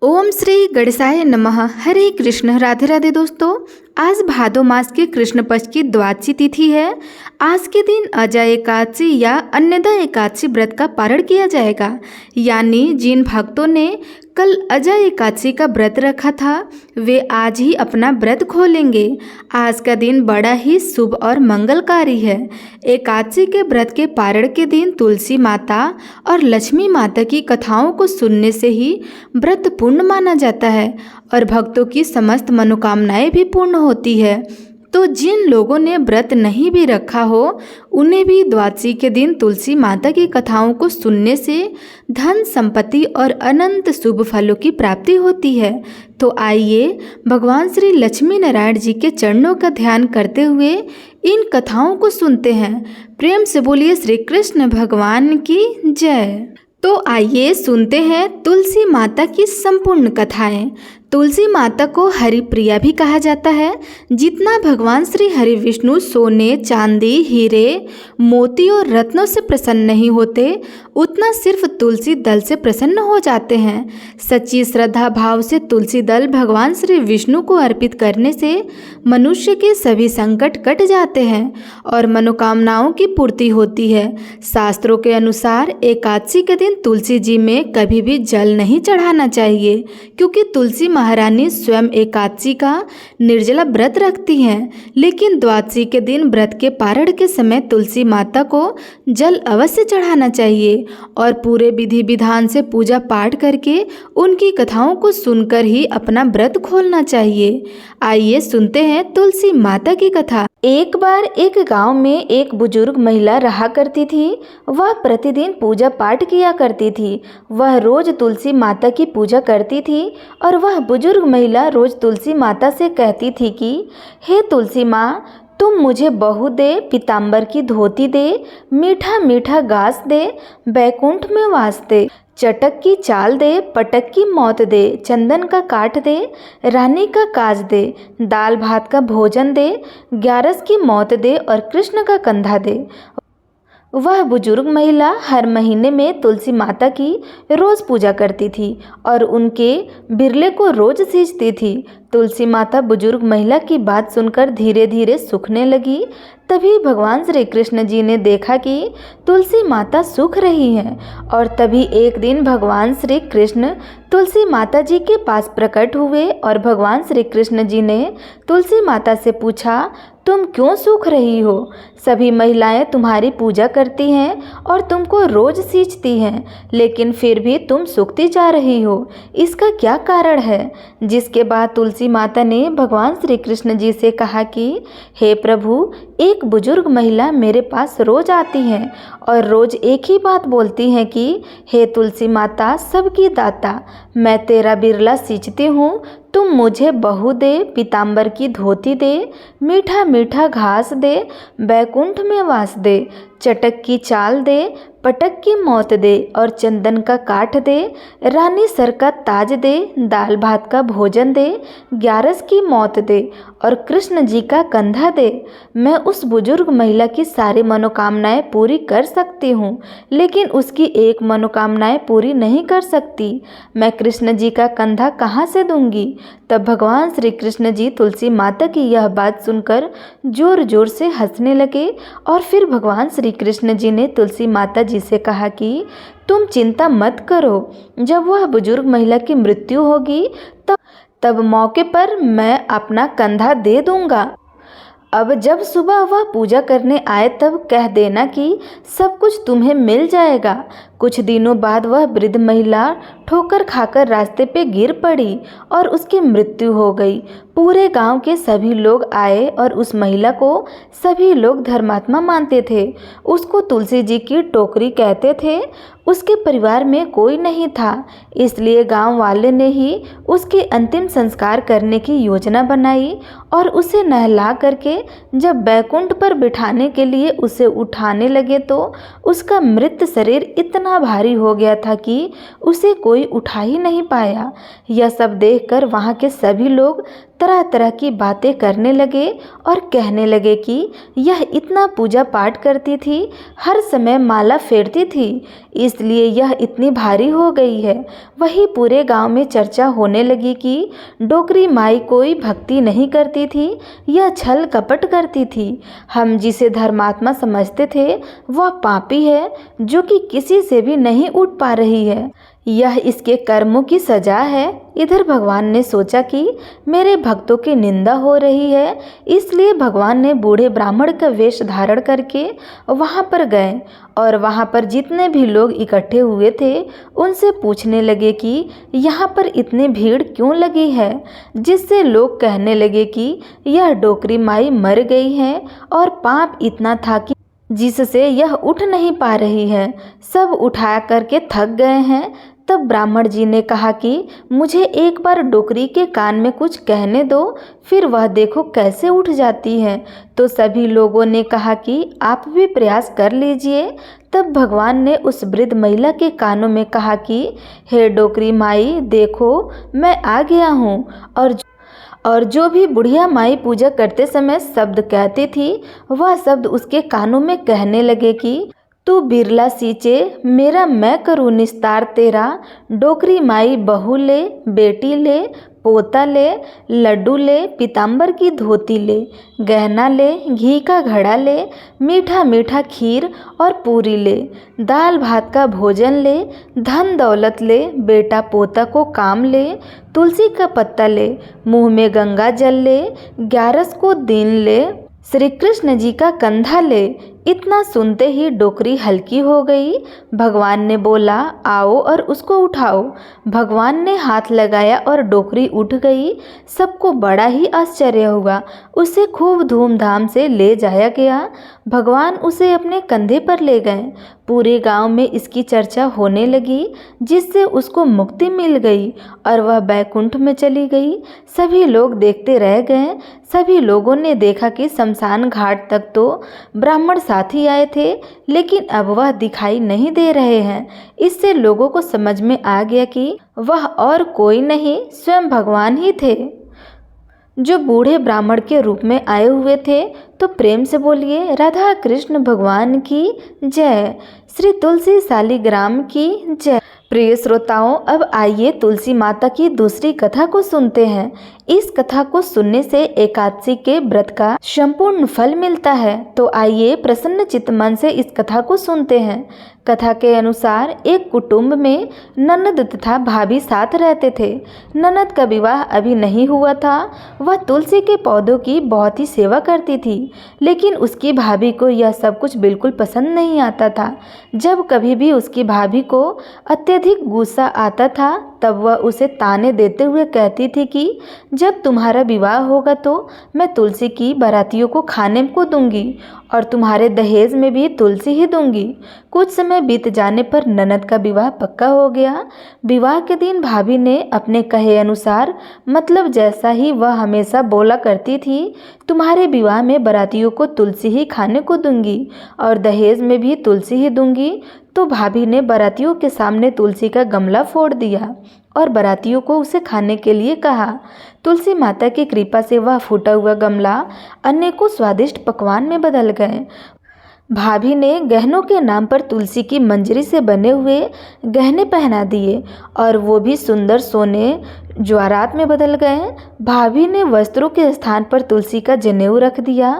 ओम श्री गणेशाय नमः। हरे कृष्ण। राधे राधे दोस्तों। आज भादो मास के कृष्ण पक्ष की द्वादशी तिथि है। आज के दिन अजय एकादशी या अन्यथा एकादशी व्रत का पारण किया जाएगा। यानी जिन भक्तों ने कल अजय एकादशी का व्रत रखा था वे आज ही अपना व्रत खोलेंगे। आज का दिन बड़ा ही शुभ और मंगलकारी है। एकादशी के व्रत के पारण के दिन तुलसी माता और लक्ष्मी माता की कथाओं को सुनने से ही व्रत पूर्ण माना जाता है और भक्तों की समस्त मनोकामनाएं भी पूर्ण होती है। तो जिन लोगों ने व्रत नहीं भी रखा हो उन्हें भी द्वादशी के दिन तुलसी माता की कथाओं को सुनने से धन संपत्ति और अनंत शुभ फलों की प्राप्ति होती है। तो आइए भगवान श्री लक्ष्मी नारायण जी के चरणों का ध्यान करते हुए इन कथाओं को सुनते हैं। प्रेम से बोलिए श्री कृष्ण भगवान की जय। तो आइए सुनते हैं तुलसी माता की संपूर्ण कथाएं। तुलसी माता को हरिप्रिया भी कहा जाता है। जितना भगवान श्री हरि विष्णु सोने चांदी हीरे मोती और रत्नों से प्रसन्न नहीं होते उतना सिर्फ तुलसी दल से प्रसन्न हो जाते हैं। सच्ची श्रद्धा भाव से तुलसी दल भगवान श्री विष्णु को अर्पित करने से मनुष्य के सभी संकट कट जाते हैं और मनोकामनाओं की पूर्ति होती है। शास्त्रों के अनुसार एकादशी के दिन तुलसी जी में कभी भी जल नहीं चढ़ाना चाहिए, क्योंकि तुलसी महारानी स्वयं एकादशी का निर्जला व्रत रखती हैं। लेकिन द्वादशी के दिन व्रत के पारण के समय तुलसी माता को जल अवश्य चढ़ाना चाहिए और पूरे विधि विधान से पूजा पाठ करके उनकी कथाओं को सुनकर ही अपना व्रत खोलना चाहिए। आइए सुनते हैं तुलसी माता की कथा। एक बार एक गांव में एक बुजुर्ग महिला रहा करती थी। वह प्रतिदिन पूजा पाठ किया करती थी। वह रोज तुलसी माता की पूजा करती थी और वह बुजुर्ग महिला रोज तुलसी माता से कहती थी कि हे तुलसी माँ, तुम मुझे बहू दे, पीताम्बर की धोती दे, मीठा मीठा घास दे, बैकुंठ में वास दे, चटक की चाल दे, पटक की मौत दे, चंदन का काठ दे, रानी का काज दे, दाल भात का भोजन दे, ग्यारस की मौत दे और कृष्ण का कंधा दे। वह बुजुर्ग महिला हर महीने में तुलसी माता की रोज़ पूजा करती थी और उनके बिरले को रोज़ सींचती थी। तुलसी माता बुजुर्ग महिला की बात सुनकर धीरे धीरे सूखने लगी। तभी भगवान श्री कृष्ण जी ने देखा कि तुलसी माता सूख रही हैं और तभी एक दिन भगवान श्री कृष्ण तुलसी माता जी के पास प्रकट हुए और भगवान श्री कृष्ण जी ने तुलसी माता से पूछा, तुम क्यों सूख रही हो? सभी महिलाएं तुम्हारी पूजा करती हैं और तुमको रोज सींचती हैं, लेकिन फिर भी तुम सूखती जा रही हो। इसका क्या कारण है? जिसके बाद तुलसी माता ने भगवान श्री कृष्ण जी से कहा कि हे प्रभु, एक बुजुर्ग महिला मेरे पास रोज आती हैं और रोज एक ही बात बोलती हैं कि हे तुलसी माता, सबकी दाता, मैं तेरा बिरला सींचती हूँ, तुम मुझे बहू दे, पीताम्बर की धोती दे, मीठा मीठा घास दे, बैकुंठ में वास दे, चटक की चाल दे, पटक की मौत दे और चंदन का काठ दे, रानी सर का ताज दे, दाल भात का भोजन दे, ग्यारस की मौत दे और कृष्ण जी का कंधा दे। मैं उस बुजुर्ग महिला की सारी मनोकामनाएं पूरी कर सकती हूँ, लेकिन उसकी एक मनोकामनाएं पूरी नहीं कर सकती। मैं कृष्ण जी का कंधा कहाँ से दूंगी? तब भगवान श्री कृष्ण जी तुलसी माता की यह बात सुनकर जोर जोर से हंसने लगे और फिर भगवान श्री कृष्ण जी ने तुलसी माता जी से कहा कि तुम चिंता मत करो, जब वह बुजुर्ग महिला की मृत्यु होगी तब मौके पर मैं अपना कंधा दे दूंगा। अब जब सुबह वह पूजा करने आए तब कह देना कि सब कुछ तुम्हें मिल जाएगा। कुछ दिनों बाद वह वृद्ध महिला ठोकर खाकर रास्ते पे गिर पड़ी और उसकी मृत्यु हो गई। पूरे गांव के सभी लोग आए और उस महिला को सभी लोग धर्मात्मा मानते थे। उसको तुलसी जी की टोकरी कहते थे। उसके परिवार में कोई नहीं था, इसलिए गांव वाले ने ही उसके अंतिम संस्कार करने की योजना बनाई और उसे नहला करके जब बैकुंठ पर बिठाने के लिए उसे उठाने लगे तो उसका मृत शरीर इतना भारी हो गया था कि उसे कोई उठा ही नहीं पाया। यह सब देखकर वहाँ के सभी लोग तरह तरह की बातें करने लगे और कहने लगे कि यह इतना पूजा पाठ करती थी, हर समय माला फेरती थी, इसलिए यह इतनी भारी हो गई है। वही पूरे गांव में चर्चा होने लगी कि डोकरी माई कोई भक्ति नहीं करती थी, यह छल कपट करती थी। हम जिसे धर्मात्मा समझते थे वह पापी है जो कि किसी से भी नहीं उठ पा रही है। यह इसके कर्मों की सजा है। इधर भगवान ने सोचा कि मेरे भक्तों की निंदा हो रही है, इसलिए भगवान ने बूढ़े ब्राह्मण का वेश धारण करके वहां पर गए और वहां पर जितने भी लोग इकट्ठे हुए थे उनसे पूछने लगे कि यहाँ पर इतनी भीड़ क्यों लगी है, जिससे लोग कहने लगे कि यह डोकरी माई मर गई है और पाप इतना था कि जिससे यह उठ नहीं पा रही है। सब उठा करके थक गए हैं। तब ब्राह्मण जी ने कहा कि मुझे एक बार डोकरी के कान में कुछ कहने दो, फिर वह देखो कैसे उठ जाती है। तो सभी लोगों ने कहा कि आप भी प्रयास कर लीजिए। तब भगवान ने उस वृद्ध महिला के कानों में कहा कि हे डोकरी माई, देखो मैं आ गया हूँ। और जो भी बुढ़िया माई पूजा करते समय शब्द कहती थी वह शब्द उसके कानों में कहने लगे कि तू बिरला सींचे मेरा मैं करूँ निस्तार तेरा। डोकरी माई बहू ले, बेटी ले, पोता ले, लड्डू ले, पीताम्बर की धोती ले, गहना ले, घी का घड़ा ले, मीठा मीठा खीर और पूरी ले, दाल भात का भोजन ले, धन दौलत ले, बेटा पोता को काम ले, तुलसी का पत्ता ले, मुंह में गंगा जल ले, 11 को दिन ले, श्री कृष्ण जी का कंधा ले। इतना सुनते ही डोकरी हल्की हो गई। भगवान ने बोला आओ और उसको उठाओ। भगवान ने हाथ लगाया और डोकरी उठ गई। सबको बड़ा ही आश्चर्य हुआ। उसे खूब धूमधाम से ले जाया गया। भगवान उसे अपने कंधे पर ले गए। पूरे गांव में इसकी चर्चा होने लगी, जिससे उसको मुक्ति मिल गई और वह बैकुंठ में चली गई। सभी लोग देखते रह गए। सभी लोगों ने देखा कि शमशान घाट तक तो ब्राह्मण साथी आए थे, लेकिन अब वह दिखाई नहीं दे रहे हैं। इससे लोगों को समझ में आ गया कि वह और कोई नहीं, स्वयं भगवान ही थे, जो बूढ़े ब्राह्मण के रूप में आए हुए थे। तो प्रेम से बोलिए राधा कृष्ण भगवान की जय, श्री तुलसी शालिग्राम की जय। प्रिय श्रोताओं, अब आइए तुलसी माता की दूसरी कथा को सुनते हैं। इस कथा को सुनने से एकादशी के व्रत का संपूर्ण फल मिलता है। तो आइए प्रसन्न चित्त मन से इस कथा को सुनते हैं। कथा के अनुसार एक कुटुंब में ननद तथा भाभी साथ रहते थे। ननद का विवाह अभी नहीं हुआ था। वह तुलसी के पौधों की बहुत ही सेवा करती थी, लेकिन उसकी भाभी को यह सब कुछ बिल्कुल पसंद नहीं आता था। जब कभी भी उसकी भाभी को अत्यधिक गुस्सा आता था, तब वह उसे ताने देते हुए कहती थी कि जब तुम्हारा विवाह होगा तो मैं तुलसी की बारातियों को खाने को दूंगी और तुम्हारे दहेज में भी तुलसी ही दूंगी। कुछ समय बीत जाने पर ननद का विवाह पक्का हो गया। विवाह के दिन भाभी ने अपने कहे अनुसार, मतलब जैसा ही वह हमेशा बोला करती थी, तुम्हारे विवाह में बारातियों को तुलसी ही खाने को दूंगी और दहेज में भी तुलसी ही दूंगी। तो भाभी ने बारातियों के सामने तुलसी का गमला फोड़ दिया और बारातियों को उसे खाने के लिए कहा। तुलसी माता की कृपा से वह फूटा हुआ गमला अनेकों स्वादिष्ट पकवान में बदल गए। भाभी ने गहनों के नाम पर तुलसी की मंजरी से बने हुए गहने पहना दिए और वो भी सुंदर सोने ज्वारात में बदल गए। भाभी ने वस्त्रों के स्थान पर तुलसी का जनेऊ रख दिया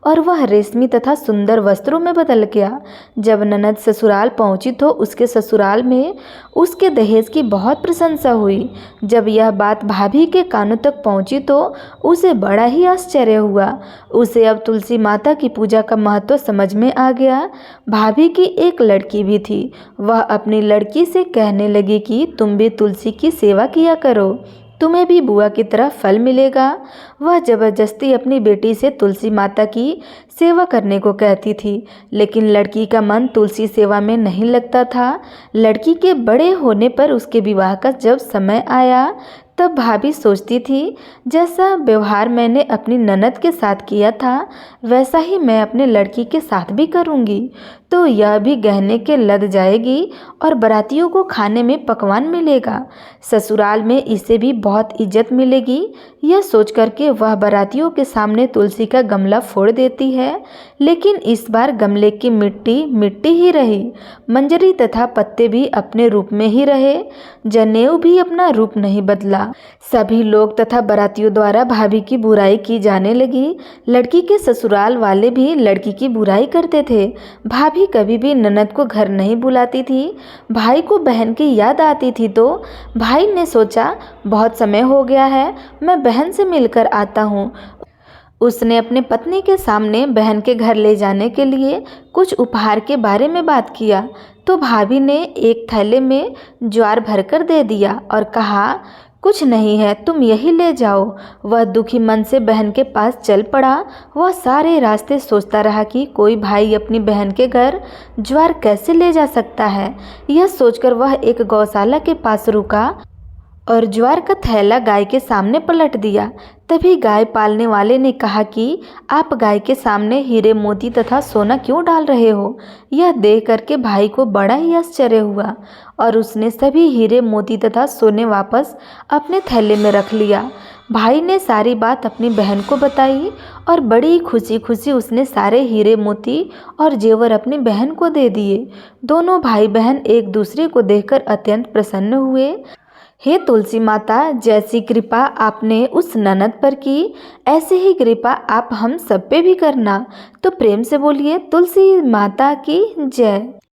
और वह रेशमी तथा सुंदर वस्त्रों में बदल गया। जब ननद ससुराल पहुंची तो उसके ससुराल में उसके दहेज की बहुत प्रशंसा हुई। जब यह बात भाभी के कानों तक पहुंची तो उसे बड़ा ही आश्चर्य हुआ। उसे अब तुलसी माता की पूजा का महत्व समझ में आ गया। भाभी की एक लड़की भी थी। वह अपनी लड़की से कहने लगी कि तुम भी तुलसी की सेवा किया करो, तुम्हें भी बुआ की तरह फल मिलेगा। वह जबरदस्ती अपनी बेटी से तुलसी माता की सेवा करने को कहती थी, लेकिन लड़की का मन तुलसी सेवा में नहीं लगता था। लड़की के बड़े होने पर उसके विवाह का जब समय आया, तब भाभी सोचती थी, जैसा व्यवहार मैंने अपनी ननद के साथ किया था वैसा ही मैं अपने लड़की के साथ भी करूँगी, तो यह भी गहने के लद जाएगी और बारातियों को खाने में पकवान मिलेगा। ससुराल में इसे भी बहुत इज्जत मिलेगी। यह सोच करके वह बारातियों के सामने तुलसी का गमला फोड़ देती है, लेकिन इस बार गमले की मिट्टी मिट्टी ही रही। मंजरी तथा पत्ते भी अपने रूप में ही रहे। जनेऊ भी अपना रूप नहीं बदला। सभी लोग तथा बारातियों द्वारा भाभी की बुराई की जाने लगी। लड़की के ससुराल वाले भी लड़की की बुराई करते थे। भाभी कभी भी ननद को घर नहीं बुलाती थी। भाई को बहन की याद आती थी तो भाई ने सोचा, बहुत समय हो गया है, मैं बहन से मिलकर आता हूँ। उसने अपने पत्नी के सामने बहन के घर ले जाने के लिए कुछ उपहार के बारे में बात किया, तो भाभी ने एक थैले में ज्वार भरकर दे दिया और कहा, कुछ नहीं है, तुम यही ले जाओ। वह दुखी मन से बहन के पास चल पड़ा। वह सारे रास्ते सोचता रहा कि कोई भाई अपनी बहन के घर ज्वार कैसे ले जा सकता है। यह सोचकर वह एक गौशाला के पास रुका और ज्वार का थैला गाय के सामने पलट दिया। तभी गाय पालने वाले ने कहा कि आप गाय के सामने हीरे मोती तथा सोना क्यों डाल रहे हो। यह देख करके भाई को बड़ा ही आश्चर्य हुआ और उसने सभी हीरे मोती तथा सोने वापस अपने थैले में रख लिया। भाई ने सारी बात अपनी बहन को बताई और बड़ी खुशी खुशी उसने सारे हीरे मोती और जेवर अपनी बहन को दे दिए। दोनों भाई बहन एक दूसरे को देखकर अत्यंत प्रसन्न हुए। हे तुलसी माता, जैसी कृपा आपने उस ननद पर की, ऐसी ही कृपा आप हम सब पे भी करना। तो प्रेम से बोलिए तुलसी माता की जय।